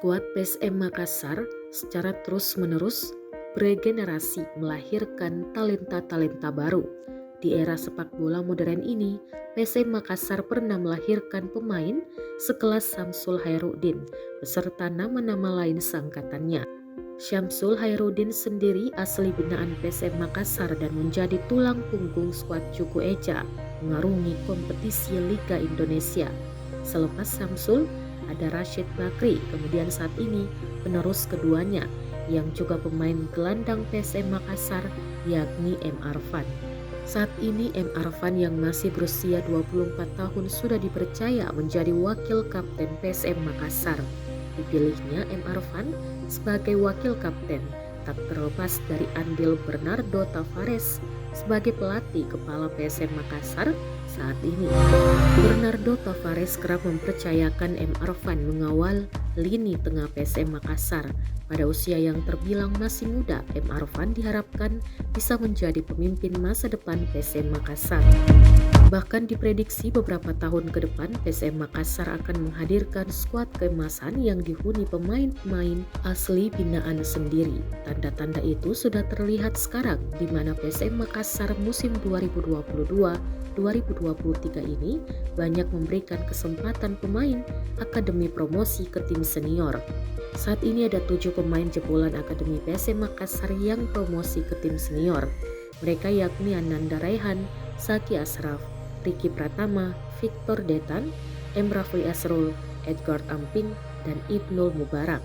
Skuad PSM Makassar secara terus-menerus beregenerasi melahirkan talenta-talenta baru. Di era sepak bola modern ini, PSM Makassar pernah melahirkan pemain sekelas Syamsul Hairudin beserta nama-nama lain seangkatannya. Syamsul Hairudin sendiri asli binaan PSM Makassar dan menjadi tulang punggung skuad Cuku Eja mengarungi kompetisi Liga Indonesia. Selepas Syamsul, ada Rashid Bakri, kemudian saat ini penerus keduanya yang juga pemain gelandang PSM Makassar yakni M. Arfan. Saat ini M. Arfan yang masih berusia 24 tahun sudah dipercaya menjadi wakil kapten PSM Makassar. Dipilihnya M. Arfan sebagai wakil kapten tak terlepas dari andil Bernardo Tavares sebagai pelatih kepala PSM Makassar saat ini. Bernardo Tavares kerap mempercayakan M. Arfan mengawal lini tengah PSM Makassar. Pada usia yang terbilang masih muda, M. Arfan diharapkan bisa menjadi pemimpin masa depan PSM Makassar. Bahkan diprediksi beberapa tahun ke depan PSM Makassar akan menghadirkan skuad keemasan yang dihuni pemain-pemain asli binaan sendiri. Tanda-tanda itu sudah terlihat sekarang di mana PSM Makassar musim 2022-2023 ini banyak memberikan kesempatan pemain akademi promosi ke tim senior. Saat ini ada 7 pemain jebolan akademi PSM Makassar yang promosi ke tim senior. Mereka yakni Ananda Raihan, Zaki Ashraf, Ricky Pratama, Victor Detan, M. Rafli Asrul, Edgar Amping, dan Ibnul Mubarak.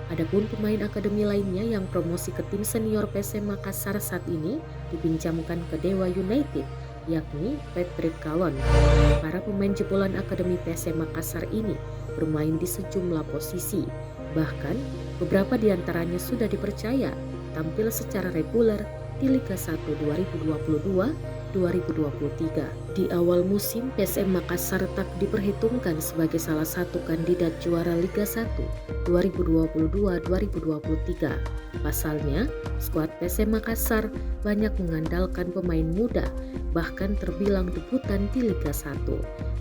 Adapun pemain akademi lainnya yang promosi ke tim senior PSM Makassar saat ini dipinjamkan ke Dewa United, yakni Patrick Kalon. Para pemain jebolan akademi PSM Makassar ini bermain di sejumlah posisi. Bahkan beberapa di antaranya sudah dipercaya tampil secara reguler di Liga 1 2022-2023. Di awal musim, PSM Makassar tak diperhitungkan sebagai salah satu kandidat juara Liga 1 2022-2023. Pasalnya, skuad PSM Makassar banyak mengandalkan pemain muda, bahkan terbilang debutan di Liga 1.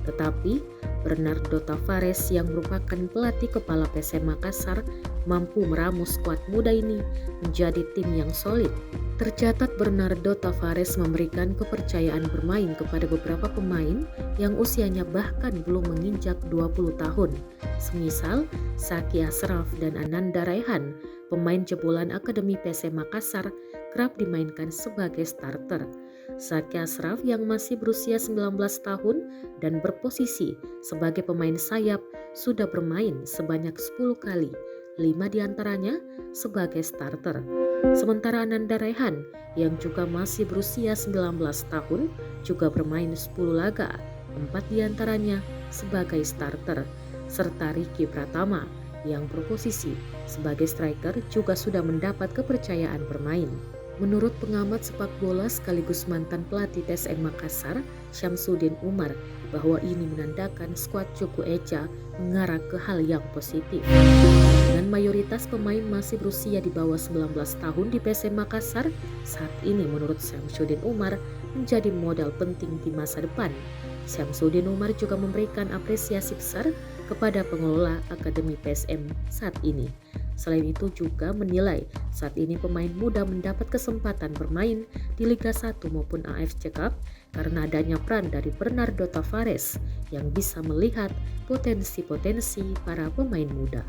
Tetapi, Bernardo Tavares yang merupakan pelatih kepala PSM Makassar mampu meramu skuad muda ini menjadi tim yang solid. Tercatat Bernardo Tavares memberikan kepercayaan bermain kepada beberapa pemain yang usianya bahkan belum menginjak 20 tahun. Semisal Zaki Ashraf dan Ananda Raihan, pemain jebolan akademi PSM Makassar kerap dimainkan sebagai starter. Zaki Ashraf yang masih berusia 19 tahun dan berposisi sebagai pemain sayap sudah bermain sebanyak 10 kali, 5 diantaranya sebagai starter. Sementara Ananda Raihan yang juga masih berusia 19 tahun juga bermain 10 laga, 4 diantaranya sebagai starter. Serta Ricky Pratama yang berposisi sebagai striker juga sudah mendapat kepercayaan bermain. Menurut pengamat sepak bola sekaligus mantan pelatih PSM Makassar, Syamsuddin Umar, bahwa ini menandakan skuad Cuku Eja mengarah ke hal yang positif. Dengan mayoritas pemain masih berusia di bawah 19 tahun di PSM Makassar, saat ini menurut Syamsuddin Umar menjadi modal penting di masa depan. Syamsuddin Umar juga memberikan apresiasi besar kepada pengelola Akademi PSM saat ini. Selain itu juga menilai saat ini pemain muda mendapat kesempatan bermain di Liga 1 maupun AFC Cup karena adanya peran dari Bernardo Tavares yang bisa melihat potensi-potensi para pemain muda.